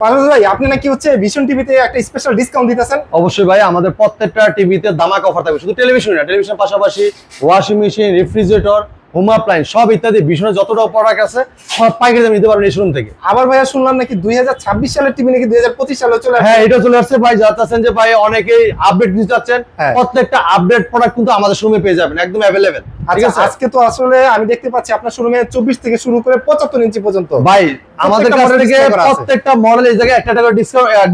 পারভেজ ভাই, আপনি নাকি হচ্ছে ভিশন টিভিতে একটা স্পেশাল ডিসকাউন্ট দিতেছেন? অবশ্যই ভাই, আমাদের প্রত্যেকটা টিভিতে ধামাকা অফার থাকবে। শুধু টেলিভিশন না, টেলিভিশনের পাশাপাশি washing machine, refrigerator, home appliance সব ইত্যাদি ভীষণের যতটা প্রোডাক্ট আছে সব পাইকারি দামে নিতে পারবেন এই শোরুম থেকে। আবার ভাইয়া শুনলাম নাকি 2026 সালের টিভি নাকি 2025 সালে চলে আসবে। হ্যাঁ, এটা চলে আসছে ভাই। যাচ্ছেন যে ভাই অনেকেই আপডেট নিতে চাচ্ছেন, হ্যাঁ। প্রত্যেকটা আপডেট প্রোডাক্ট কিন্তু আমাদের শোরুমে পেয়ে যাবেন, একদম অ্যাভেলেবেল। ঠিক আচ্ছা, আছে আজকে তো আসলে আমি দেখতে পাচ্ছি আপনার শোরুমে 24 থেকে শুরু করে 75 ইঞ্চি পর্যন্ত ভাই আমাদের কাছ থেকে display করা আছে। প্রত্যেকটা মডেল এই জায়গায় একটা টাকা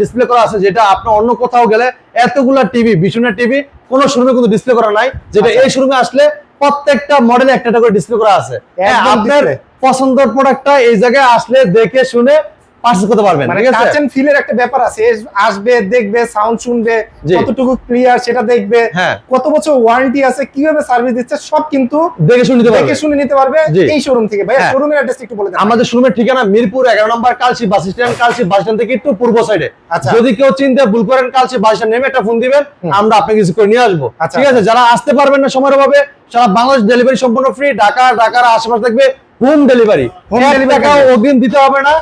ডিসপ্লে করা আছে, যেটা আপনি অন্য কোথাও গেলে এতগুলা টিভি, ভীষণের টিভি কোন শোরুমে কিন্তু ডিসপ্লে করা নাই, যেটা আচ্ছা। এই শোরুমে আসলে প্রত্যেকটা মডেলে একটা টাকা ডিসপ্লে করা আছে। হ্যাঁ, একদম আপনার display। পছন্দের প্রোডাক্টটা এই জায়গায় আসলে দেখে শুনে পারচেজ করতে পারবেন। মানে ঠিক আছে, টাচ এন্ড ফিলের একটা ব্যাপার আছে। আসবে, দেখবে, সাউন্ড শুনবে, জি। কতটুকু ক্লিয়ার সেটা দেখবে, হ্যাঁ। কত বছর ওয়ারেন্টি আছে, কিভাবে সার্ভিস দিচ্ছে সব কিন্তু দেখে শুনে নিতে পারবেন। দেখে শুনে নিতে পারবে জি। এই শোরুম থেকে। ভাই হ্যাঁ। শোরুমের অ্যাড্রেস একটু বলে দেন। আমাদের শোরুমের ঠিকানা মিরপুর 11 নম্বর Kalshi bus stand, Kalshi bus stand থেকে একটু পূর্ব সাইডে। আচ্ছা। যদি কেউ চিনতে ভুল করেন, কালচি বাস স্ট্যান্ড নেমে একটা ফোন দিবেন, আমরা আপনাকে কিছু করে নিয়ে আসবো। আচ্ছা। ঠিক আছে, যারা আসতে পারবেন না সময়ের অভাবে, সারা বাংলাদেশ ডেলিভারি সম্পূর্ণ ফ্রি। ঢাকার আশেপাশে থাকবে হোম ডেলিভারি। Home delivery টাকাও থাকবে। অগ্রিম দিতে হবে না।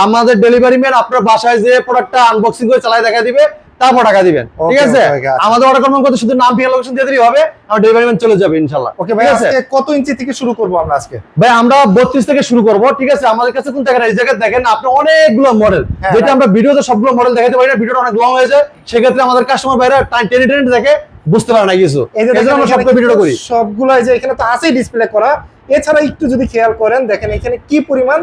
আমাদের ডেলিভারি ম্যান আপনার বাসায় যে প্রোডাক্টটা আনবক্সিং করে চালায় দেখা দিবে, তারপর টাকা দিবেন। ঠিক Okay, আছে, okay, okay, আচ্ছা। আমাদের অর্ডার কনফার্ম করতে শুধু নাম, ঠিকানা, লোকেশন দিয়ে দিলেই হবে, আর ডেলিভারি ম্যান চলে যাবে ইনশাআল্লাহ। ওকে ভাই, আজকে কত ইঞ্চি থেকে শুরু করব আমরা আজকে? ভাই আমরা 32 থেকে শুরু করব। ঠিক আছে, আমাদের কাছে কিন্তু দেখেন এই জায়গায় দেখেন আপনি অনেকগুলো মডেল, হ্যাঁ, যেটা ভাই। আমরা ভিডিওতে সবগুলো মডেল দেখাতে পারি না, ভিডিওটা অনেক লং হয়ে যায়। সেক্ষেত্রে আমাদের কাস্টমার ভাইরা টেনে টেনে দেখে বুঝতে পারে না কিছু, এই যে এই জন্য দেখেন আমরা এখানে সবগুলো ভিডিও করি। সবগুলো এই যে এখানে তো আছেই ডিসপ্লে করা। এছাড়া একটু যদি খেয়াল করেন, দেখেন এখানে কি পরিমাণ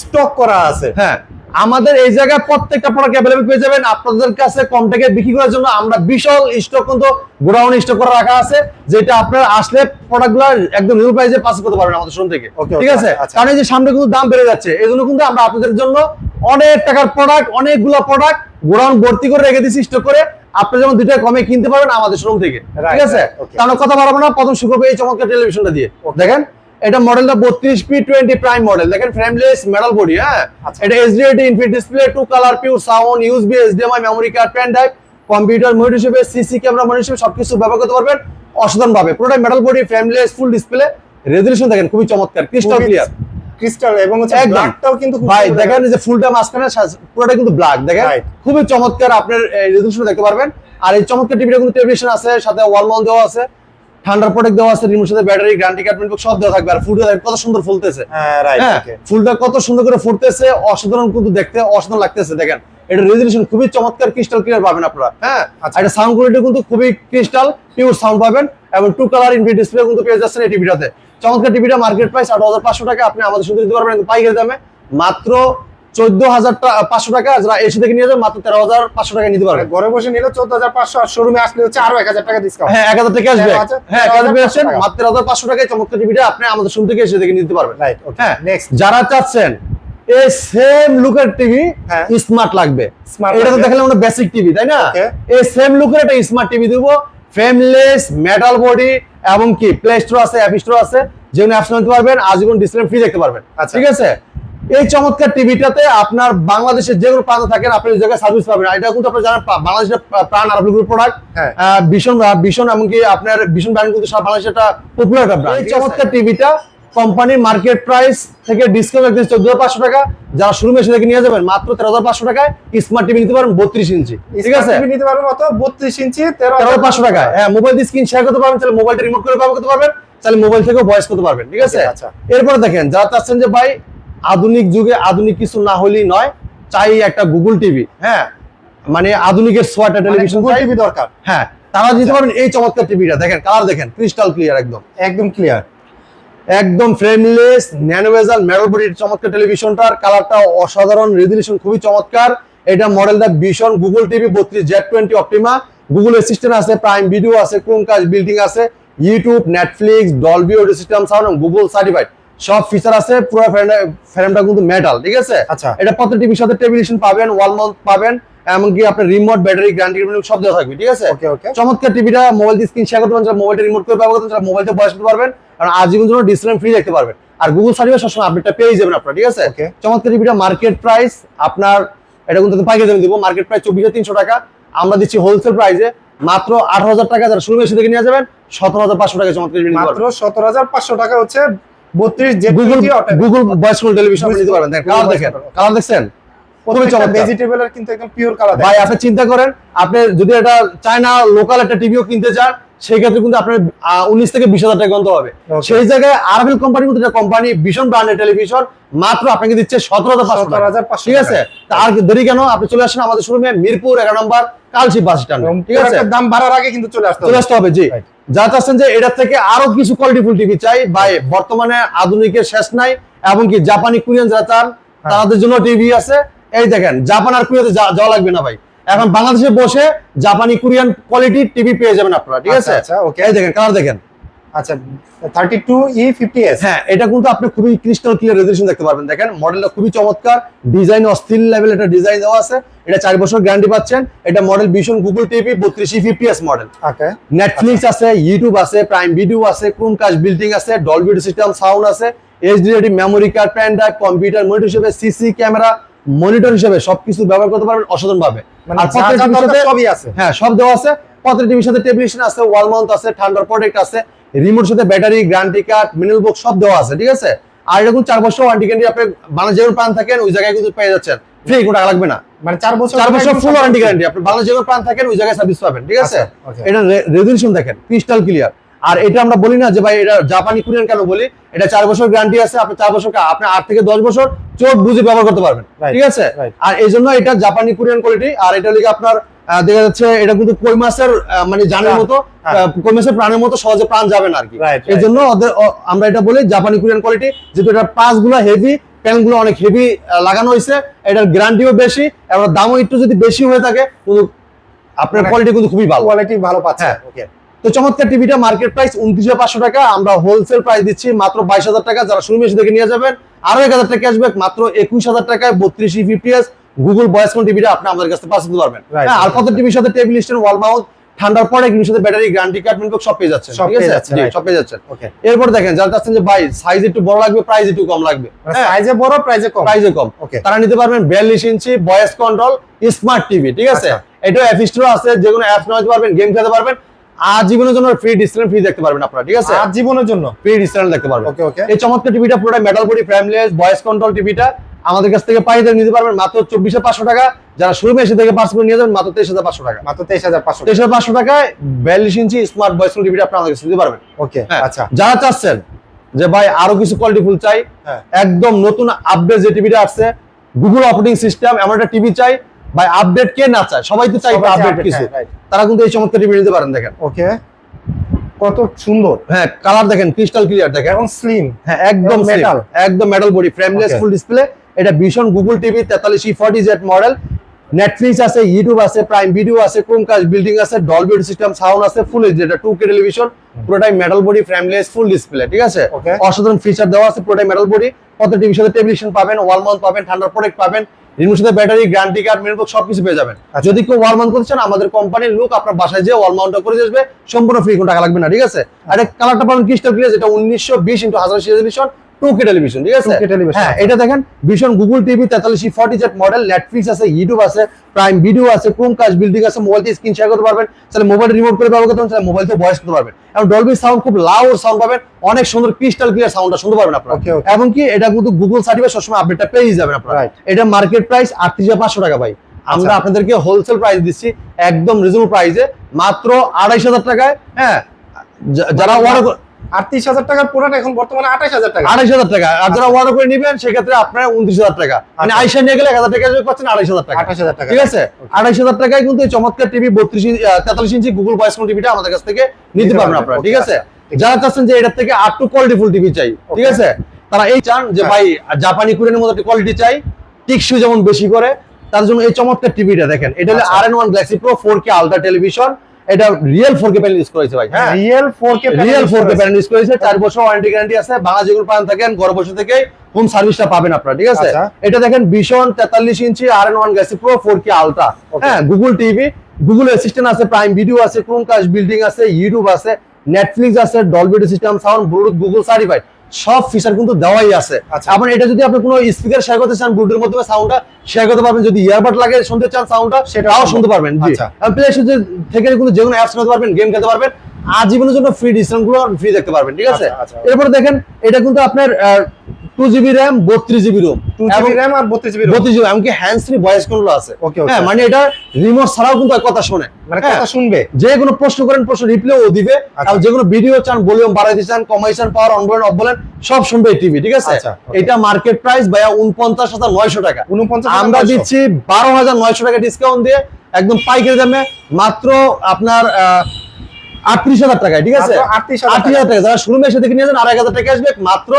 স্টক করা আছে। হ্যাঁ, আমাদের এই জায়গায় প্রত্যেকটা প্রোডাক্ট अवेलेबल পেয়ে যাবেন। আপনাদের কাছে কম টাকায় বিক্রি করার জন্য আমরা বিশাল স্টক কিন্তু গোডাউন স্টক করে রাখা আছে, যেটা আপনার আসলে প্রোডাক্টগুলো একদম রিজনেবল প্রাইসে পাস করতে পারবেন আমাদের শোরুম থেকে। Okay, ঠিক okay, আছে, আচ্ছা। কারণ এই যে সামনে কিন্তু দাম বেড়ে যাচ্ছে, এই জন্য কিন্তু আমরা আপনাদের জন্য অনেক টাকার প্রোডাক্ট, অনেকগুলো প্রোডাক্ট গোডাউন ভর্তি করে রেখে দিচ্ছি স্টক করে। আপনি যেমন 2 টাকা কমে কিনতে পারবেন আমাদের শোরুম থেকে। Right, ঠিক আছে, right, okay. তাহলে কথা বাড়াবো না, প্রথম শুরু করবো এই চমৎকার টেলিভিশনটা দিয়ে। দেখেন এটা মডেলটা 32P20 প্রাইম মডেল। দেখেন ফ্রেমলেস মেটাল বডি। হ্যাঁ, আচ্ছা। এটা HD infinite display, 2 colour, pure sound, USB, HDMI, memory card, pen drive, computer monitor হিসেবে, সিসি ক্যামেরা মনিটর হিসেবে সবকিছু ব্যবহার করতে পারবেন অসাধারণ ভাবে। পুরোটা metal body, frameless, full display, resolution দেখেন খুবই চমৎকার, ক্রিস্টাল ক্লিয়ার ক্রিস্টাল, এবং হচ্ছে একদম। ব্ল্যাকটাও কিন্তু খুব ভাই সুন্দর দেখেন দেখা এই যে ফুলটা মাঝখানে পুরোটা কিন্তু ব্ল্যাক। দেখেন Right. খুবই চমৎকার, আপনার রেজোলিউশন দেখতে পারবেন। আর এই চমৎকার টিভিটা কিন্তু টেলিভিশন আছে, সাথে ওয়াল মাউন্ট দেওয়া আছে, ঠান্ডার প্রোটেক্ট দেওয়া আছে, রিমোট সাথে ব্যাটারি, গ্যারান্টি কার্ড, প্রিন্ট সব দেওয়া থাকবে। আর ফুলটা দেখেন কত সুন্দর ফুলতেছে। হ্যাঁ, রাইট, হ্যাঁ, ওকে। ফুলটা কত সুন্দর করে ফুটতেছে, অসাধারণ কিন্তু দেখতে অসাধারণ লাগতেছে। দেখেন এটা রেজোলিউশন খুবই চমৎকার, ক্রিস্টাল ক্লিয়ার পাবেন আপনারা। হ্যাঁ, আচ্ছা। আর এটা সাউন্ড কোয়ালিটি কিন্তু খুবই ক্রিস্টাল পিওর সাউন্ড পাবেন, এবং 2 কালার ইনফিনিট ডিসপ্লে কিন্তু পেয়ে যাচ্ছেন এই টিভিটাতে। চমৎকার টিভিটা মার্কেট প্রাইস 8,500 টাকা, আপনি আমাদের শুধু দিতে পারবেন পাইকারি দামে মাত্র 14,500 টাকা। যারা এসে থেকে নিয়ে যাবেন মাত্র 13,500 টাকা নিতে পারবেন। ঘরে বসে নিলে 14,500, আর শোরুমে আসলে হচ্ছে আরো 1,000 টাকা ডিসকাউন্ট। হ্যাঁ, 1,000 টাকা আসবে। 13,000 হ্যাঁ, 1,000 আসেন, টাকা। মাত্র 13,500 টাকায় চমৎকার টিভিটা আপনি আমাদের শুরু থেকে এসে দেখে নিতে পারবেন। রাইট, ওকে। হ্যাঁ, নেক্সট। যারা চাচ্ছেন এই সেম লুকের টিভি, হ্যাঁ। স্মার্ট লাগবে, Smart এটা তো লাগবে। দেখলাম আমরা বেসিক টিভি, তাই না? Okay. এই সেম লুকের একটা স্মার্ট টিভি দেবো, ফ্রেমলেস মেটাল বডি, এবং কি প্লে স্টোর আছে, অ্যাপ স্টোর আছে, যেখানে অ্যাপস নিতে পারবেন, আজীবন ডিসপ্লে ফ্রি দেখতে পারবেন। আচ্ছা। ঠিক আছে, এই চমৎকার টিভিটাতে আপনার বাংলাদেশের যে কোনো প্রান্তে থাকেন আপনি এই জায়গায় সার্ভিস পাবেন। আর এটা কিন্তু আপনারা জানেন বাংলাদেশের প্রাণ আরবি গ্রুপ প্রোডাক্ট। হ্যাঁ। ভীষণ এমনকি আপনার ভীষণ ব্র্যান্ড কিন্তু সারা বাংলাদেশের একটা পপুলার একটা ব্র্যান্ড। এই চমৎকার টিভিটা কোম্পানির মার্কেট প্রাইস থেকে ডিসকাউন্ট একদিন 14,500 টাকা, যারা শোরুমে এসে দেখে নিয়ে যাবেন মাত্র 13,500 টাকায় স্মার্ট টিভি নিতে পারেন 32 ইঞ্চি। ঠিক আছে, টিভি নিতে পারবেন কত? 32 ইঞ্চি 13,500 টাকায়। হ্যাঁ, মোবাইল দিয়ে স্ক্রিন শেয়ার করতে পারবেন, তাহলে মোবাইলটা রিমোট করে ব্যবহার করতে পারবেন, তাহলে মোবাইল থেকেও ভয়েস করতে পারবেন। ঠিক আছে, Okay, আচ্ছা। এরপরে দেখেন যারা চাচ্ছেন যে ভাই আধুনিক যুগে আধুনিক কিছু না হলেই নয়, চাই একটা গুগল টিভি। হ্যাঁ, মানে আধুনিকের সোয়াটা টেলিভিশন গুগল টিভি দরকার। হ্যাঁ, তারা দিতে পারবেন এই চমৎকার টিভিটা। দেখেন কালার দেখেন ক্রিস্টাল ক্লিয়ার, একদম ক্লিয়ার। একদম ফ্রেমলেস ন্যানোভেজাল মেটাল বডির চমৎকার টেলিভিশনটার কালারটা অসাধারণ, রেজোলিউশন খুবই চমৎকার। এটা মডেলটা ভীষণ Google TV 32Z20 Optima, Google assistant আছে, প্রাইম ভিডিও আছে, ক্রোমকাস্ট বিল্ডিং আছে, YouTube, Netflix, Dolby audio system sound এবং গুগল সার্টিফাইড সব ফিচার আছে। পুরো ফ্রেমটা কিন্তু মেটাল। ঠিক আছে, আচ্ছা। এটা প্রত্যেক টিভির সাথে টেলিভিশন পাবেন, ওয়াল মাউন্ট পাবেন, এমনকি আপনার রিমোট, ব্যাটারি, গ্যারান্টি সব দেওয়া থাকবে। ঠিক আছে, Okay, okay. চমৎকার টিভিটা মোবাইল দিয়ে স্ক্রিন শেয়ার করতে পারবেন, মোবাইলটা রিমোট করে ব্যবহার করতে পারবেন, মোবাইলটা বয়স করতে পারবেন, কারণ আজীবন জন্য ডিসপ্লে ফ্রি দেখতে পারবেন। আর গুগল সার্ভিস সবসময় আপডেটটা পেয়ে যাবেন আপনারা। ঠিক আছে, Okay. চমৎকার টিভিটা মার্কেট প্রাইস আপনার এটা কিন্তু পাইকারি দামে দিব, মার্কেট প্রাইস 24,300 টাকা, আমরা দিচ্ছি হোলসেল প্রাইসে মাত্র 8,000 টাকা। যারা শুরু এসে দেখে নিয়ে যাবেন 17,500 টাকা চমৎকার টিভি নিতে মাত্র পারবেন। 17,500 টাকা হচ্ছে 32 Google Z20 voice call television নিতে পারবেন। দেখেন কালার, দেখেন কালার দেখছেন খুবই চমৎকার। ভেজিটেবলের কিন্তু একদম পিওর কালার ভাই আপনি চিন্তা করেন, আপনি যদি এটা চায়না লোকাল একটা টিভিও কিনতে চান, সেই ক্ষেত্রে কিন্তু আপনার 19 থেকে 20,000 টাকা গন্ত হবে। Okay. সেই জায়গায় আরএফএল কোম্পানির মতো একটা কোম্পানি ভীষণ ব্র্যান্ডের টেলিভিশন মাত্র আপনাকে দিচ্ছে 17,500 টাকা। 17,500 ঠিক আছে, তার দেরি কেন, আপনি চলে আসেন আমাদের শোরুমে মিরপুর 11 নম্বর কালচি বাস স্ট্যান্ড। ঠিক আছে, দাম বাড়ার আগে কিন্তু চলে আসতে চলে আসতে হবে। জি, Right. যা চাচ্ছেন যে এটা থেকে আরো কিছু কোয়ালিটিফুল টিভি চাই ভাই, বর্তমানে আধুনিকের শেষ নাই, এবং কি জাপানি কোরিয়ান যারা চান তাদের জন্য টিভি আছে। এই দেখেন, জাপান আর কোরিয়াতে যাওয়া লাগবে না ভাই, এখন বাংলাদেশে বসে জাপানি কোরিয়ান কোয়ালিটির টিভি পেয়ে যাবেন আপনারা। ঠিক আছে, আচ্ছা, okay. এই দেখেন কালার দেখেন। আচ্ছা 32E50s, হ্যাঁ, এটা কিন্তু আপনি খুবই ক্রিস্টাল ক্লিয়ার রেজোলিউশন দেখতে পারবেন। দেখেন মডেলটা খুবই চমৎকার, ডিজাইন অস্থির লেভেল, এটা ডিজাইন দেওয়া আছে। এটা 4 বছর গ্যারান্টি পাচ্ছেন। এটা মডেল ভীষণ Google TV 32E50s model. Okay, Netflix আছে, ইউটিউব আছে, প্রাইম ভিডিও আছে, ক্রোমকাস্ট বিল্ডিং আছে, ডলবি সিস্টেম সাউন্ড আছে, HD memory card, pen drive, computer monitor হিসেবে, সিসি ক্যামেরা মনিটর হিসেবে সবকিছু ব্যবহার করতে পারবেন অসাধারণ ভাবে। মানে আর যা যা প্রত্যেকটা দরকার সাথে সবই আছে। হ্যাঁ, সব দেওয়া আছে। প্রত্যেকটা টিভির সাথে টেলিভিশন আছে, ওয়াল মাউন্ট আছে, ঠান্ডার প্রোটেক্ট আছে, রিমোট সাথে battery, guarantee card, mineral box সব দেওয়া আছে। ঠিক আছে, আর এটা কিন্তু 4 বছর ওয়ারেন্টি গ্যারান্টি, আপনি বাংলাদেশ যেমন প্রাণ থাকেন ওই জায়গায় কিন্তু পেয়ে যাচ্ছেন ফ্রি, কোনো টাকা লাগবে না। মানে 4 বছর 4 বছর ফুল ওয়ারেন্টি গ্যারান্টি, আপনি বাংলাদেশ যেমন প্রাণ থাকেন ওই জায়গায় সার্ভিস পাবেন। ঠিক আছে, আচ্ছা, okay. এটা রেজোলিউশন দেখেন ক্রিস্টাল ক্লিয়ার। আর এটা আমরা বলি না যে ভাই এটা জাপানি কোরিয়ান কেন বলি, এটা 4 বছর গ্যারান্টি আছে। আপনি 4 বছর আপনি 8 থেকে 10 বছর চোখ বুঝে ব্যবহার করতে পারবেন। Right, ঠিক আছে, right. আর এই জন্য এটা জাপানি কোরিয়ান কোয়ালিটি। আর এটা লিখে আপনার দেখা যাচ্ছে এটা কিন্তু কই মাছের মানে জানের মতো, কই মাছের প্রাণের মতো সহজে প্রাণ যাবে না আর কি। Right, এই জন্য আমরা এটা বলি জাপানি কোরিয়ান কোয়ালিটি, যেহেতু এটা পাঁচগুলো হেভি, প্যানেলগুলো অনেক হেভি লাগানো হয়েছে, এটার গ্যারান্টিও বেশি, এবং দামও একটু যদি বেশি হয়ে থাকে কিন্তু আপনার কোয়ালিটি কিন্তু খুবই ভালো। কোয়ালিটি ভালো পাচ্ছে। হ্যাঁ। ওকে, তো চমৎকার টিভিটা মার্কেট প্রাইস 29,500 টাকা, আমরা হোলসেল প্রাইস দিচ্ছি মাত্র 22,000 টাকা। যারা শোরুমে এসে দেখে নিয়ে যাবেন আরো 1,000 টাকা ক্যাশব্যাক, মাত্র 21,000 টাকায় 32E50s গুগল ভয়েস কোন টিভিটা আপনি আমাদের কাছে পাস করতে পারবেন। Right, হ্যাঁ, আর right, কত টিভির সাথে টেবিল স্ট্যান্ড, ওয়াল মাউন্ট, ঠান্ডার পরে এগুলোর সাথে ব্যাটারি, গ্যারান্টি কার্ড, মিনবক্স সব পেয়ে যাচ্ছেন। সব ঠিক পেয়ে আছে, যাচ্ছেন, জি, right. সব পেয়ে যাচ্ছেন। ওকে, এরপর দেখেন যারা চাচ্ছেন যে ভাই সাইজ একটু বড় লাগবে, প্রাইস একটু কম লাগবে, হ্যাঁ, সাইজে বড়, প্রাইজে কম। প্রাইসে কম, Okay. তারা নিতে পারবেন 42 inch voice control smart TV. ঠিক আছে, আচ্ছা। এটা অ্যাপস্টোর আছে, যে কোনো অ্যাপস নামাতে পারবেন, গেম খেলতে পারবেন, আজীবনের জন্য ফ্রি ডিসপ্লে ফ্রি দেখতে পারবেন আপনারা। ঠিক আছে, আর জীবনের জন্য ফ্রি ডিসপ্লে দেখতে পারবেন। ওকে, ওকে। এই চমৎকার টিভিটা পুরোটা metal body, frameless, voice control টিভিটা আমাদের কাছ থেকে পাইতে নিতে পারবেন মাত্র 24,500 টাকা। যারা শোরুমে এসে থেকে পার্সেল করে নিয়ে যাবেন মাত্র 23,500 টাকা। মাত্র 23,500। 23,500 টাকায় 42 ইঞ্চি স্মার্ট ভয়েস কন্ট্রোল টিভিটা আপনি আমাদের কাছে নিতে পারবেন। ওকে, হ্যাঁ, আচ্ছা। যারা চাচ্ছেন যে ভাই আরো কিছু কোয়ালিটি ফুল চাই, হ্যাঁ। একদম নতুন আপডেট যে টিভিটা আসছে, গুগল অপারেটিং সিস্টেম, এমন একটা টিভি চাই ভাই। আপডেট কে না চায়, সবাই তো চাই সবাই চায় আপডেট update, কিছু। হ্যাঁ, right. তারা কিন্তু এই চমৎকার টিভি নিতে পারেন। দেখেন ওকে, কত সুন্দর হ্যাঁ, কালার দেখেন ক্রিস্টাল ক্লিয়ার দেখেন, এবং স্লিম। হ্যাঁ একদম এবং মেটাল, metal। একদম metal body, frameless, Okay. Full display. এটা ভীষণ Google TV 43E40Z model. Netflix আছে, ইউটিউব আছে, প্রাইম ভিডিও আছে, ক্রোমকাস্ট বিল্ডিং আছে, ডলবি সিস্টেম সাউন্ড আছে, ফুল এইচডি, এটা 2K টেলিভিশন, পুরোটাই metal body, frameless, full display. ঠিক আছে, Okay. অসাধারণ ফিচার দেওয়া আছে, পুরোটাই মেটাল বডি। প্রত্যেক টিভির সাথে টেলিভিশন পাবেন, ওয়াল মাউন্ট পাবেন, ঠান্ডার প্রোটেক্ট পাবেন, রিমোট সাথে ব্যাটারি, গ্যারান্টি কার্ড, মিনারেল সবকিছু পেয়ে যাবেন। আচ্ছা। যদি কেউ ওয়াল মাউন্ট করতে চান আমাদের কোম্পানির লোক আপনার বাসায় যেয়ে ওয়াল মাউন্টটা করে দিয়ে আসবে, সম্পূর্ণ ফ্রি, কোনো টাকা লাগবে না। ঠিক আছে, আর এই কালারটা পাবেন ক্রিস্টাল ক্লিয়ার, যেটা 1920x1080 রেজোলিউশন 2K টেলিভিশন। ঠিক আছে, 2K টেলিভিশন। হ্যাঁ, এটা দেখেন ভীষণ Google TV 43E40Z model. Netflix আছে, ইউটিউব আছে, প্রাইম ভিডিও আছে, ক্রোমকাস্ট বিল্ডিং আছে, মোবাইল থেকে স্ক্রিন শেয়ার করতে পারবেন, তাহলে মোবাইল রিমোট করে ব্যবহার করতে পারবেন, তাহলে মোবাইল থেকে ভয়েস করতে পারবেন, এবং ডলবি সাউন্ড, খুব লাউড সাউন্ড পাবেন, অনেক সুন্দর ক্রিস্টাল ক্লিয়ার সাউন্ডটা শুনতে পারবেন আপনারা। Okay, okay. এবং কি এটা কিন্তু গুগল সার্টিফাইড, সবসময় আপডেটটা পেয়ে যাবেন আপনারা। Right. এটা মার্কেট প্রাইস 38,500 টাকা ভাই, আমরা আচ্ছা। আপনাদেরকে হোলসেল প্রাইস দিচ্ছি একদম রিজনেবল প্রাইসে, মাত্র 2,500 টাকায়। হ্যাঁ, যারা অর্ডার 38,000 টাকার পুরোটা এখন বর্তমানে 28,000 টাকা। 2,500 টাকা, আর যারা অর্ডার করে নেবেন সেক্ষেত্রে আপনার 29,000 টাকা, মানে আচ্ছা। আইসা নিয়ে গেলে 1,000 টাকা পাচ্ছেন 2,500 টাকা। 28,000 টাকা। ঠিক আছে, 2,500 টাকায় কিন্তু এই চমৎকার টিভি 43 ইঞ্চি গুগল ভয়েস কোন টিভিটা আমাদের কাছ থেকে নিতে পারবেন আপনারা। ঠিক আছে, ঠিক যারা চাচ্ছেন যে এটার থেকে আর টু কোয়ালিটিফুল টিভি চাই, ঠিক আছে, তারা এই চান যে হ্যাঁ। ভাই জাপানি কোরিয়ানের মতো একটা কোয়ালিটি চাই, টিকসই যেমন বেশি করে, তার জন্য এই চমৎকার টিভিটা দেখেন। এটা হলো আচ্ছা। RN1 Galaxy Pro 4K ultra television. এটা রিয়েল 4K প্যানেল ইউজ করেছে ভাই। হ্যাঁ, real 4K real 4K panel use করেছে, 4 বছর ওয়ারেন্টি গ্যারান্টি আছে। বাংলা যেগুলো পান থাকেন ঘরে বসে থেকে হোম সার্ভিসটা পাবেন আপনারা। ঠিক আছে, আচ্ছা। এটা দেখেন ভীষণ 43 ইঞ্চি RN1 Galaxy Pro 4K ultra. Okay. হ্যাঁ, গুগল টিভি, গুগল অ্যাসিস্ট্যান্ট আছে, প্রাইম ভিডিও আছে, ক্রোমকাস্ট বিল্ডিং আছে, ইউটিউব আছে, নেটফ্লিক্স আছে, Dolby system sound, Bluetooth, Google certified, সব ফিচার কিন্তু দেওয়াই আছে। আচ্ছা। আপনি এটা যদি আপনি কোনো স্পিকার শেয়ার করতে চান, ব্লুটুথের মাধ্যমে সাউন্ডটা শেয়ার করতে পারবেন, যদি ইয়ারবাড লাগে শুনতে চান সাউন্ডটা সেটাও সেটাও সম্ভব। শুনতে পারবেন। জি, আচ্ছা। প্লে স্টোর থেকে কিন্তু যে কোনো অ্যাপস নিতে পারবেন, গেম খেলতে পারবেন, আজীবনের জন্য ফ্রি ডিসকাউন্ট গুলো ফ্রি দেখতে পারবেন, ঠিক আছে? আচ্ছা। এরপর দেখেন এটা কিন্তু আপনার 2GB RAM 32GB ROM 2GB RAM আর 32GB ROM 32GB, এমনকি হ্যান্ডস ফ্রি ভয়েস কন্ট্রোল আছে। ওকে হ্যাঁ, মানে এটা রিমোট ছাড়াও কিন্তু কথা শোনে, মানে হ্যাঁ, কথা শুনবে, যে কোনো প্রশ্ন করেন প্রশ্ন রিপ্লাই ও দিবে। আর যে কোনো ভিডিও চান, ভলিউম বাড়াইতে চান, কমাইতে চান, পাওয়ার অন বলেন অফ বলেন সব শুনবে এই টিভি, ঠিক আছে? আচ্ছা, okay। এটা মার্কেট প্রাইস ভাইয়া 49,900 টাকা, 49,900 আমরা দিচ্ছি 12,900 টাকা ডিসকাউন্ট দিয়ে একদম পাইকারি দামে মাত্র আপনার 38,000 টাকায়, ঠিক আছে? মাত্র 38,000 38,000 টাকা। যারা শোরুমে এসে দেখে নিয়ে যান 2,500 টাকা আসবে, মাত্র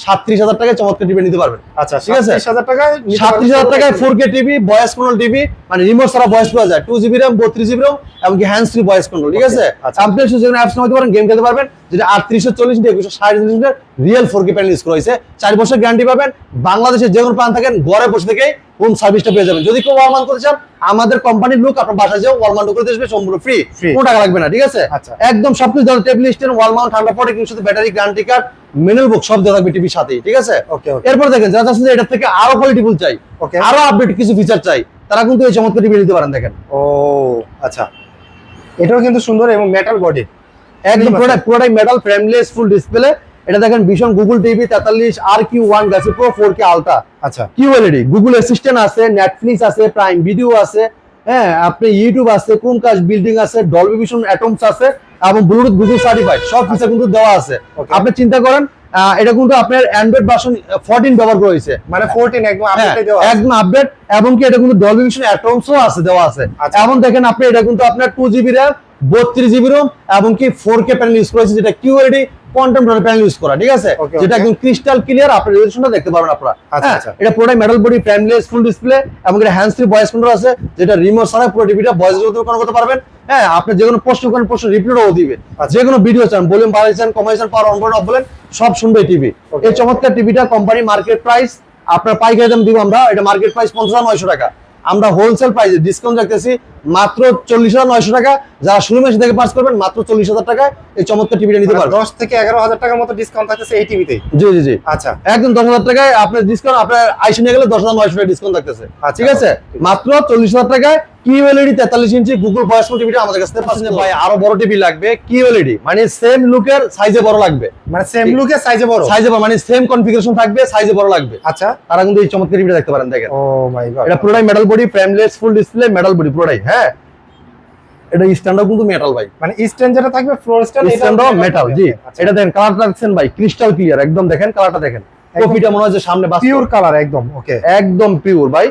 37,000 টাকায় চমৎকার টিভি নিতে পারবেন। আচ্ছা, ঠিক আছে? 37,000 টাকায় 37,000 টাকায় 4K TV, voice control TV, মানে রিমোট ছাড়া ভয়েস পাওয়া যায়, 2GB RAM 32GB ROM এমনকি হ্যান্ডস ফ্রি ভয়েস কন্ট্রোল, ঠিক আছে? আচ্ছা। আপনি যেখানে অ্যাপস নামাতে পারেন, গেম খেলতে পারবেন, যেটা 3840 160 রিয়েল 4K প্যানেল ইউজ করা হয়েছে, 4 বছর গ্যারান্টি পাবেন। বাংলাদেশের যে কোনো প্রান্ত থাকেন ঘরে বসে থেকেই হোম সার্ভিসটা পেয়ে যাবেন। যদি কেউ ওয়ালমান করতে চান, আমাদের কোম্পানির লোক আপনার বাসায় যেও ওয়ালমান করে দিয়ে আসবে, সম্পূর্ণ ফ্রি, কোনো টাকা লাগবে না, ঠিক আছে? আচ্ছা। একদম সবকিছু দেওয়া, টেবিল স্ট্যান্ড, ওয়ালমান, ঠান্ডা পটে, কিন্তু সাথে ব্যাটারি, গ্যারান্টি কার্ড, মেনুয়াল বুক সব দেওয়া থাকবে টিভির সাথেই, ঠিক আছে? ওকে, ওকে। এরপর দেখেন যারা চাচ্ছেন যে এটা থেকে আরো কোয়ালিটিফুল চাই, ওকে। আরো আপডেট কিছু ফিচার চাই, তারা কিন্তু এই চমৎকার টিভি নিতে পারেন। দেখেন ও আচ্ছা, এটাও কিন্তু সুন্দর এবং মেটাল বডি, একদম পুরোটাই মেটাল, ফ্রেমলেস, ফুল ডিসপ্লে। এটা দেখেন ভীষণ Google TV 43 RQ1 Galaxy pro 4K ultra, আচ্ছা, QLED, গুগল অ্যাসিস্ট্যান্ট আছে, নেটফ্লিক্স আছে, প্রাইম ভিডিও আছে, হ্যাঁ, আপনি ইউটিউব আছে, ক্রোমকাস্ট বিল্ডিং আছে, ডলবি ভিশন অ্যাটমস আছে এবং ব্লুটুথ গুগল সার্টিফাইড সব ফিচার কিন্তু দেওয়া আছে। Okay। আপনি চিন্তা করেন এটা কিন্তু আপনার অ্যান্ড্রয়েড ভার্সন 14 ব্যবহার করা হয়েছে, মানে 14 একদম হ্যাঁ, আপডেট দেওয়া আছে। একদম আপডেট, এবং কি এটা কিন্তু ডলবি ভিশন অ্যাটমসও আছে দেওয়া আছে। আচ্ছা। এখন দেখেন আপনি এটা কিন্তু আপনার 2GB RAM 32GB ROM এবং কি 4K প্যানেল ইউজ করেছে, যেটা QLED quantum dot panel use করা, ঠিক আছে? Okay, যেটা okay। একদম ক্রিস্টাল ক্লিয়ার, আপনি রেজোলিউশনটা দেখতে পারবেন আপনারা। আচ্ছা, হ্যাঁ, আচ্ছা। এটা পুরোটাই metal body, frameless, full display এবং এটা হ্যান্ডস ফ্রি ভয়েস কন্ট্রোল আছে, যেটা রিমোট ছাড়া পুরো টিভিটা ভয়েস কন্ট্রোল করতে পারবেন। হ্যাঁ, আপনি যে কোনো প্রশ্ন করেন প্রশ্ন রিপ্লাইও দিবে, যে কোনো ভিডিও চান, ভলিউম বাড়াইতে চান, কমাইতে চান, পাওয়ার অন বলেন অফ বলেন সব শুনবে এই টিভি। Okay। এই চমৎকার টিভিটা কোম্পানি মার্কেট প্রাইস আপনার পাইকারি দাম দিব আমরা, এটা মার্কেট প্রাইস 50,900 টাকা, আমরা হোলসেল প্রাইসে ডিসকাউন্ট রাখতেছি মাত্র 40,900 টাকা। যারা শোরুমে এসে থেকে পাস করবেন মাত্র 40,000 টাকায় এই চমৎকার টিভিটা নিতে পারবেন। 10 থেকে 11,000 টাকার মতো ডিসকাউন্ট থাকতেছে এই টিভিতে। জি জি জি, আচ্ছা, একদম 10,000 টাকায় আপনার ডিসকাউন্ট, আপনার আইসি নিয়ে গেলে 10,900 টাকা ডিসকাউন্ট থাকতেছে, আচ্ছা, ঠিক আছে? মাত্র 40,000 টাকায় QLED 43 ইঞ্চি গুগল ভয়েস টিভিটা আমাদের কাছে পাচ্ছেন। ভাই আরো বড় টিভি লাগবে, QLED মানে সেম লুকের সাইজে বড় লাগবে, মানে সেম লুকের সাইজে বড়, সাইজে বড় মানে সেম কনফিগারেশন থাকবে, সাইজে বড় লাগবে। আচ্ছা, তারা কিন্তু এই চমৎকার টিভিটা দেখতে পারেন। দেখেন ও মাই গড, এটা পুরোটাই metal body, frameless, full display, metal body পুরোটাই। হ্যাঁ, এটা স্ট্যান্ডও কিন্তু মেটাল ভাই, মানে স্ট্যান্ড যেটা থাকবে ফ্লোর স্ট্যান্ড, স্ট্যান্ডও মেটাল। জি, আচ্ছা। এটা দেখেন কালারটা দেখছেন ভাই, ক্রিস্টাল ক্লিয়ার একদম, দেখেন কালারটা দেখেন, কপিটা মনে হয় যে সামনে বাস্তব, পিওর কালার একদম। ওকে, একদম পিওর ভাই,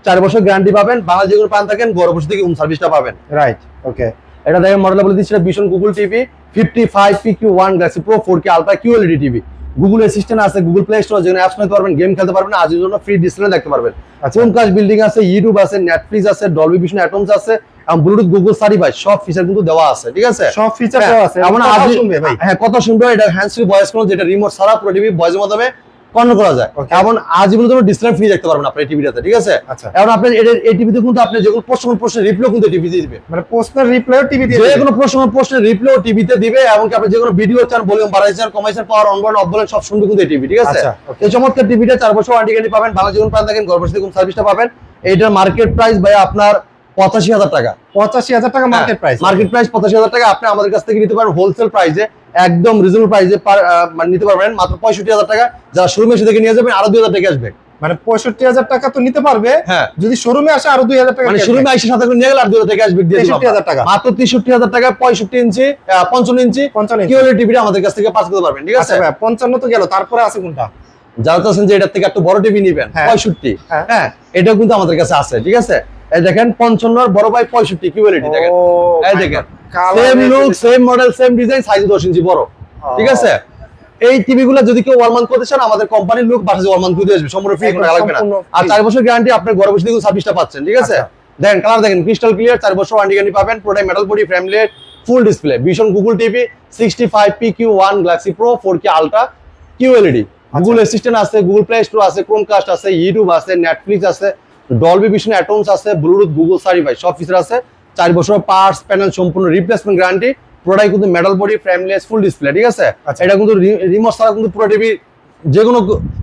4 বছর গ্যারান্টি পাবেন, বাংলা যে কোনো প্রান্ত থাকেন ঘরে বসে থেকে হোম সার্ভিসটা পাবেন। রাইট, ওকে। এটা দেখেন মডেলটা বলে দিচ্ছি, ভীষণ Google TV 55 PQ1 Galaxy pro 4K ultra QLED TV, Google assistant আছে, গুগল প্লে স্টোর যেখানে অ্যাপস নিতে পারবেন, গেম খেলতে পারবেন, আজের জন্য ফ্রি ডিসপ্লে দেখতে পারবেন, আচ্ছা। ক্রোমকাস্ট বিল্ডিং আছে, ইউটিউব আছে, নেটফ্লিক্স আছে, ডলবি ভিশন অ্যাটমস আছে এবং ব্লুটুথ গুগল সার্টিফাইড সব ফিচার কিন্তু দেওয়া আছে, ঠিক আছে? সব ফিচার হ্যাঁ, দেওয়া আছে। এমন কথা আজ শুনবে ভাই, হ্যাঁ, কথা শুনবে। এটা হ্যান্ডস ফ্রি ভয়েস কন্ট্রোল, যেটা রিমোট ছাড়া পুরো টিভি ভয়েসের মাধ্যমে কন্ট্রোল করা যায়। Okay। এমন আজীবনের জন্য ডিসপ্লে ফ্রি দেখতে পারবেন আপনি এই টিভিটাতে, ঠিক আছে? আচ্ছা। এখন আপনি এই টিভিতে কিন্তু আপনি যে কোনো প্রশ্নের রিপ্লাই কিন্তু টিভি দিয়ে দিবে, মানে প্রশ্নের রিপ্লাইও টিভি দিয়ে যে দিবে। কোনো প্রশ্নের রিপ্লাই টিভিতে দিবে এবং কি আপনি যে কোনো ভিডিও চান, ভলিউম বাড়াইতে চান, কমাইতে চান, পাওয়ার অন বলেন অফ বলেন সব শুনবে কিন্তু এই টিভি, ঠিক আছে? আচ্ছা, okay। এই চমৎকার টিভিটা 4 বছর ওয়ারেন্টি গ্যারান্টি পাবেন, বাংলা জীবন প্রান্ত থাকেন ঘর বসে থেকে সার্ভিসটা পাবেন। এইটার মার্কেট প্রাইস ভাই আপনার 85,000 টাকা, 85,000 টাকা মার্কেট প্রাইস। মার্কেট প্রাইস 85,000 টাকা। আপনি আমাদের কাছ থেকে নিতে পারেন হোলসেল প্রাইসে, একদম রিজনেবল প্রাইসে মানে নিতে পারবেন মাত্র 65,000 টাকা। যারা শোরুমে এসে থেকে নিয়ে যাবেন আরো 2,000 টাকা আসবে, মানে 65,000 টাকা তো নিতে পারবে। হ্যাঁ, যদি শোরুমে আসে আরো 2,000 টাকা, মানে শোরুমে এসে সাথে করে নিয়ে গেলে আর 2,000 টাকা আসবে, দিয়ে দিলাম 63,000 টাকা, মাত্র 63,000 টাকা। 65 ইঞ্চি 55 ইঞ্চি 55 ইঞ্চি QLED টিভিটা আমাদের কাছ থেকে পাস করতে পারবেন, ঠিক আচ্ছা আছে? ভাই, 55 তো গেল, তারপরে আছে কোনটা? যারা চাচ্ছেন যে এটার থেকে একটু বড় টিভি নিবেন, হ্যাঁ। 65, হ্যাঁ। হ্যাঁ, এটাও কিন্তু আমাদের কাছে আছে, ঠিক আছে? এই দেখেন 55 আর বড় ভাই 65 QLED দেখেন, ও এই my দেখেন God, same colour look, same model, same design, size 10 ইঞ্চি বড়, ঠিক আছে? এই টিভি গুলো যদি কেউ ওয়ালমান করতে চান, আমাদের কোম্পানির লোক বাসায় ওয়ালমান করে দিয়ে আসবে, সম্পূর্ণ ফ্রি, কোনো টাকা লাগবে না। আর 4 বছর গ্যারান্টি আপনার ঘরে বসে দেখুন সার্ভিসটা পাচ্ছেন, ঠিক আছে? আচ্ছা। দেখেন কালার দেখেন ক্রিস্টাল ক্লিয়ার, 4 বছর ওয়ারেন্টি গ্যারান্টি পাবেন, পুরোটাই মেটাল বডি, ফ্রেমলেট, ফুল ডিসপ্লে, ভীষণ Google TV 65 PQ1 Galaxy pro 4K ultra QLED, Google assistant আছে, গুগল প্লে স্টোর আছে, ক্রোমকাস্ট আছে, ইউটিউব আছে, নেটফ্লিক্স আছে, ডলবি ভিশন অ্যাটমস আছে, ব্লুটুথ গুগল সার্টিফাইড সব ফিচার আছে। 4 বছর পার্টস প্যানেল সম্পূর্ণ রিপ্লেসমেন্ট গ্যারান্টি, পুরোটাই কিন্তু metal body, frameless, full display, ঠিক আছে? আচ্ছা। এটা কিন্তু রিমোট ছাড়া কিন্তু পুরো টিভি যে কোনো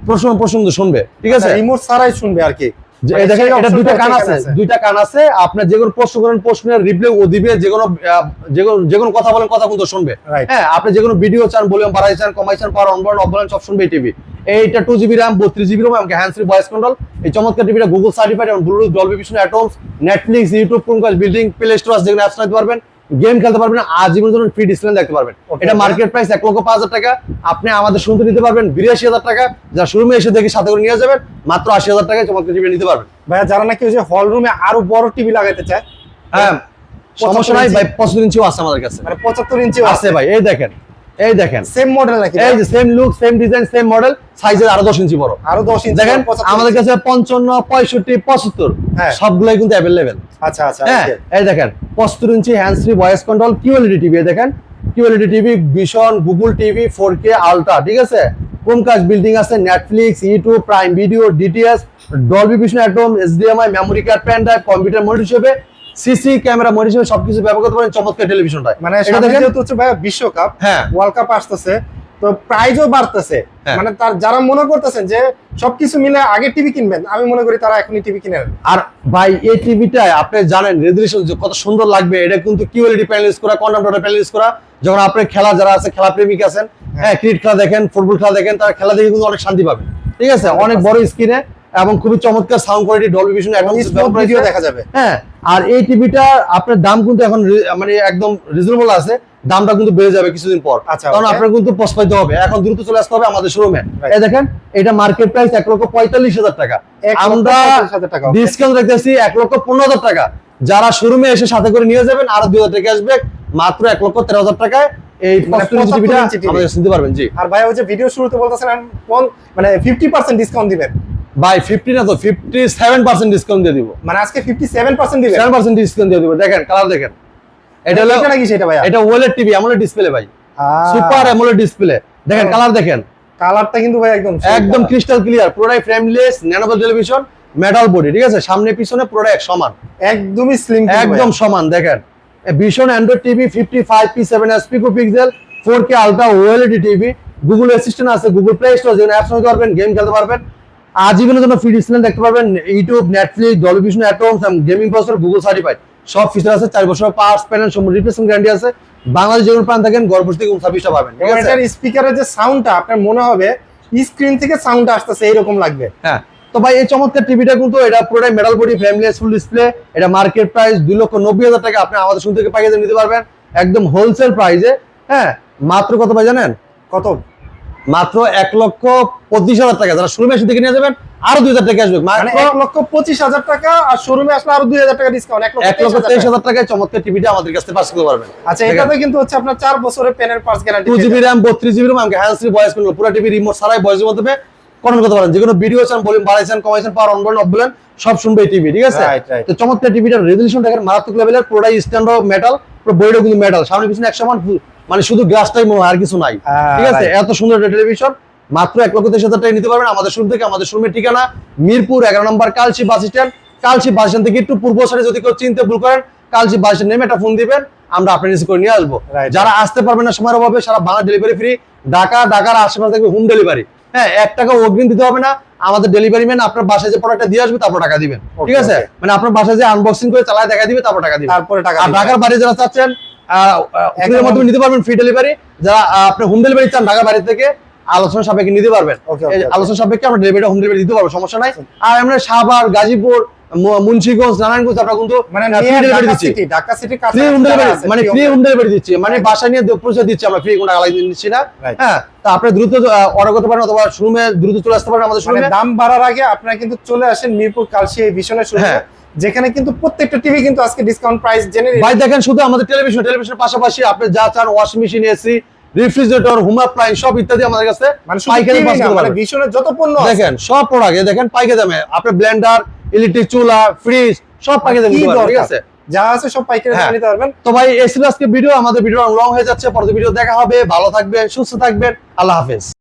প্রশ্ন কিন্তু শুনবে, ঠিক আছে? রিমোট ছাড়াই শুনবে আর কি। যে মানে এই দেখেন সেই এটা দুইটা option কান টা আছে, এখানে দুইটা কান আছে। আপনি যে কোনো প্রশ্ন করেন, প্রশ্নের রিপ্লাই ও দিবে, যে কোনো কথা বলেন, কথা কিন্তু শুনবে। Right. হ্যাঁ, আপনি যে কোনো ভিডিও চান, ভলিউম বাড়াই চান, কমাই চান, পাওয়ার অন বলেন, অফ বলেন, সব শুনবে এই টিভি। এইটা 2GB RAM 32GB ROM এবং হ্যান্ড ফ্রি ভয়েস কন্ট্রোল। এই চমৎকার টিভিটা গুগল সার্টিফাইড এবং Bluetooth, Dolby vision, atoms, Netflix, YouTube, Chromecast, building, play store আছে, যেগুলো অ্যাপস চালাতে পারবেন, গেম খেলতে পারবেন, আজীবন জন্য ফ্রি ডিসপ্লে দেখতে পারবেন। Okay, এটা okay. মার্কেট প্রাইস 1,05,000 টাকা। আপনি আমাদের শুনতে নিতে পারবেন 82,000 টাকা। যা শোরুমে এসে দেখে সাথে করে নিয়ে যাবেন, মাত্র 80,000 টাকায় চমৎকার টিভি নিতে পারবেন। ভাইয়া যারা নাকি ওই যে হল রুমে আরো বড় টিভি লাগাইতে চায়, হ্যাঁ, সমস্যা নাই 75 ভাই, 75 ইঞ্চিও আছে আমাদের কাছে। মানে 75 ইঞ্চি আছে ভাই, এই দেখেন সেম মডেল নাকি এই যে same look, same design, same model, সাইজের আরো 10 ইঞ্চি বড়। আরো 10 ইঞ্চি দেখেন 75 আমাদের কাছে 55, 65, 75 হ্যাঁ। সবগুলাই কিন্তু अवेलेबल। আচ্ছা আচ্ছা হ্যাঁ, okay. এই দেখেন 75 inch hands free voice control QLED TV. দেখেন QLED TV, vision, Google TV 4K ultra, ঠিক আছে। ক্রোমকাস্ট, বিল্ডিং আছে, Netflix, YouTube, Prime Video, DTS, Dolby Vision, Atmos, HDMI, memory card, pen drive, computer monitor হিসেবে, CC camera monitor হিসেবে সবকিছু ব্যবহার করতে পারেন চমৎকার টেলিভিশনটা। মানে এটা সামনে দেখেন, যেহেতু হচ্ছে ভাইয়া বিশ্বকাপ, হ্যাঁ। ওয়ার্ল্ড কাপ আসতেছে, তো প্রাইজও বাড়তেছে। হ্যাঁ। মানে তার যারা মনে করতেছেন যে সবকিছু মিলে আগে টিভি কিনবেন, আমি মনে করি তারা এখনই টিভি কিনে নেন। আর ভাই এই টিভিটা আপনি জানেন রেজুলেশন কত সুন্দর লাগবে। এটা কিন্তু কিউএলইডি প্যানেল ইউজ করা, কন্ডাক্টর প্যানেল ইউজ করা। যখন আপনি খেলা, যারা আছে খেলা প্রেমিক আছেন, হ্যাঁ, ক্রিকেট খেলা দেখেন, ফুটবল খেলা দেখেন, তারা খেলা দেখে কিন্তু অনেক শান্তি পাবেন, ঠিক আছে। অনেক বড় স্ক্রিনে এবং খুবই চমৎকার sound quality, Dolby vision, smooth video দেখা যাবে। হ্যাঁ। আর এই টিভিটা আপনার দাম কিন্তু এখন মানে একদম রিজনেবল আছে। দামটা কিন্তু বেড়ে যাবে কিছুদিন পর, আচ্ছা, কারণ okay. আপনার কিন্তু পস্তাইতে হবে। এখন দ্রুত চলে আসতে হবে আমাদের শোরুমে। Right. এই দেখেন এটা মার্কেট প্রাইস 1,45,000 টাকা। 1,45,000 আমরা টাকা, okay. ডিসকাউন্ট রাখতেছি 1,15,000 টাকা। যারা শোরুমে এসে সাথে করে নিয়ে যাবেন আরো 2,000 টাকা আসবে, মাত্র 1,13,000 টাকায় এই 75 ইঞ্চি টিভিটা ইঞ্চি TV আমাদের কাছে নিতে পারবেন। জি আর ভাই ওই যে ভিডিও শুরুতে বলতেছিলেন মানে 50% ডিসকাউন্ট দিবেন, ভাই 50 না তো 57% ডিসকাউন্ট দিয়ে দিব। মানে আজকে 57% দিবেন। 7% ডিসকাউন্ট দিয়ে দিব। দেখেন কালার দেখেন, এটা হলো এটা নাকি সেটা ভাইয়া? এটা ওএলইডি টিভি, অ্যামোলেড ডিসপ্লে ভাই, সুপার অ্যামোলেড ডিসপ্লে। দেখেন ও। কালার দেখেন, কালারটা কিন্তু ভাই একদম একদম ক্রিস্টাল ক্লিয়ার, পুরোটাই ফ্রেমলেস ন্যানোবল টেলিভিশন, মেটাল বডি, ঠিক আছে। সামনে পিছনে পুরোটাই এক সমান, একদমই স্লিম, একদম সমান। দেখেন vision Android TV 55p7s pixel 4K ultra OLED TV, Google assistant আছে, গুগল প্লে স্টোর, যেখানে অ্যাপস নিতে পারবেন, গেম খেলতে পারবেন, আজীবনের জন্য ফ্রি ডিসপ্লে দেখতে পারবেন, YouTube, Netflix, Dolby vision, atoms, gaming processor, Google certified সব ফিচার আছে। 4 বছর পাওয়ার প্যানেল সম্পূর্ণ রিপ্লেসমেন্ট গ্যারান্টি আছে। বাংলাদেশ যে কোনো প্রান্ত থাকেন গর্ভবতী থেকে 29টা পাবেন, ঠিক এবং আছে। এটার স্পিকারের যে সাউন্ডটা আপনার মনে হবে স্ক্রিন থেকে সাউন্ডটা আসতেছে এরকম লাগবে। হ্যাঁ, তো ভাই এই চমৎকার টিভিটা কিন্তু এটা পুরোটাই metal body, frameless, full display. এটা মার্কেট প্রাইস 2,90,000 টাকা। আপনি আমাদের শুরু থেকে পাইকারি নিতে পারবেন একদম হোলসেল প্রাইসে। হ্যাঁ, মাত্র কত ভাই জানেন? কত? মাত্র 1,25,000 টাকা। যারা শোরুমে এসে দেখে নিয়ে যাবেন আরো 2,000 টাকা আসবে, মানে মাত্র 1,25,000 টাকা, আর শোরুমে আসলে আরো 2,000 টাকা ডিসকাউন্ট, 1,23,000 1,23,000 টাকায় চমৎকার টিভিটা আমাদের কাছে পাস করতে পারবেন। আচ্ছা, এটাতে কিন্তু হচ্ছে আপনার 4 বছরের পেনের parts guarantee, 2GB RAM 32GB ROM আমাকে হ্যান্ড ফ্রি ভয়েস কন্ট্রোল, পুরো টিভি রিমোট ছাড়াই ভয়েসের মাধ্যমে কন্ট্রোল করতে পারেন। যে কোনো ভিডিও চান, ভলিউম বাড়াইছেন, কমাইছেন, পাওয়ার অন বলেন, অফ বলেন, সব শুনবে এই টিভি, ঠিক আছে। Right, right. তো চমৎকার টিভিটার রেজোলিউশন দেখেন মারাত্মক লেভেলের, পুরোটাই স্ট্যান্ডার্ড মেটাল, পুরো বডিটা কিন্তু মেটাল, সামনে পিছনে এক সমান, মানে শুধু গ্লাসটাই মনে হয় আর কিছু নাই, ঠিক আছে। right. এত সুন্দর একটা টেলিভিশন মাত্র 1,23,000 টাকায় নিতে পারবেন আমাদের শোরুম থেকে। আমাদের শোরুমের ঠিকানা মিরপুর 11 নম্বর Kalshi bus stand. Kalshi bus stand থেকে একটু পূর্ব সাইডে যদি কেউ চিনতে ভুল করেন, কালচি বাস স্ট্যান্ড নেমে একটা ফোন দিবেন, আমরা আপনার রিসিভ করে নিয়ে আসবো। Right. যারা আসতে পারবেন না সময়ের অভাবে, সারা বাংলা ডেলিভারি ফ্রি, ঢাকার আশেপাশে থাকবে হোম ডেলিভারি। হ্যাঁ, 1 টাকা অগ্রিম দিতে হবে না। আমাদের ডেলিভারি ম্যান আপনার বাসায় যে প্রোডাক্টটা দিয়ে আসবে তারপর টাকা দিবেন, ঠিক আছে। okay. মানে আপনার বাসায় যে আনবক্সিং করে চালায় দেখা দিবে, তারপর টাকা দিবেন। তারপরে টাকা আর দিবেন। ঢাকার বাইরে যারা চাচ্ছেন এর মাধ্যমে নিতে পারবেন ফ্রি ডেলিভারি। যারা আপনি হোম ডেলিভারি চান ঢাকার বাইরে থেকে, আলোচনা সাপেক্ষে নিতে পারবেন। Okay, okay, okay. আলোচনা সাপেক্ষে আমরা ডেলিভারি হোম ডেলিভারি দিতে পারবো, সমস্যা নাই। আর আমরা সাভার, গাজীপুর, মুন্সিগঞ্জ, নারায়ণগঞ্জ আমরা কিন্তু মানে ফ্রি ডেলিভারি দিচ্ছি, Dhaka city free home delivery, মানে ফ্রি হোম ডেলিভারি দিচ্ছি, মানে বাসায় নিয়ে পৌঁছে দিচ্ছি আমরা, ফ্রি কোনো টাকা লাগিয়ে দিচ্ছি না। Right. হ্যাঁ, তা আপনি দ্রুত অর্ডার করতে পারেন, অথবা শোরুমে দ্রুত চলে আসতে পারেন আমাদের মানে শোরুমে। দাম বাড়ার আগে আপনারা কিন্তু চলে আসেন মিরপুর কালসি এই ভিশনের শোরুমে, হ্যাঁ। যেখানে কিন্তু প্রত্যেকটা টিভি কিন্তু আজকে ডিসকাউন্ট প্রাইস জেনে ভাই দেখেন, শুধু আমাদের টেলিভিশনের পাশাপাশি আপনি যা চান, washing machine, AC, refrigerator, home appliance সব ইত্যাদি আমাদের কাছে মানে শুধু পাইকারি TV পাস না, করতে মানে পারবেন। ভিশনের যত পণ্য আছে, দেখেন সব প্রোডাক্ট দেখেন পাইকারি দামে। আপনি ব্লেন্ডার, ইলেকট্রিক চুলা, ফ্রিজ সব পাইকারি দামে কি নিতে পারবেন, ঠিক দরকার? আছে। যা আছে সব পাইকারি দামে হ্যাঁ। নিতে পারবেন। তো ভাই এই ছিল আজকে ভিডিও। আমাদের ভিডিও লং হয়ে যাচ্ছে, পরবর্তী ভিডিও দেখা হবে। ভালো থাকবেন, সুস্থ থাকবেন, আল্লাহ হাফেজ।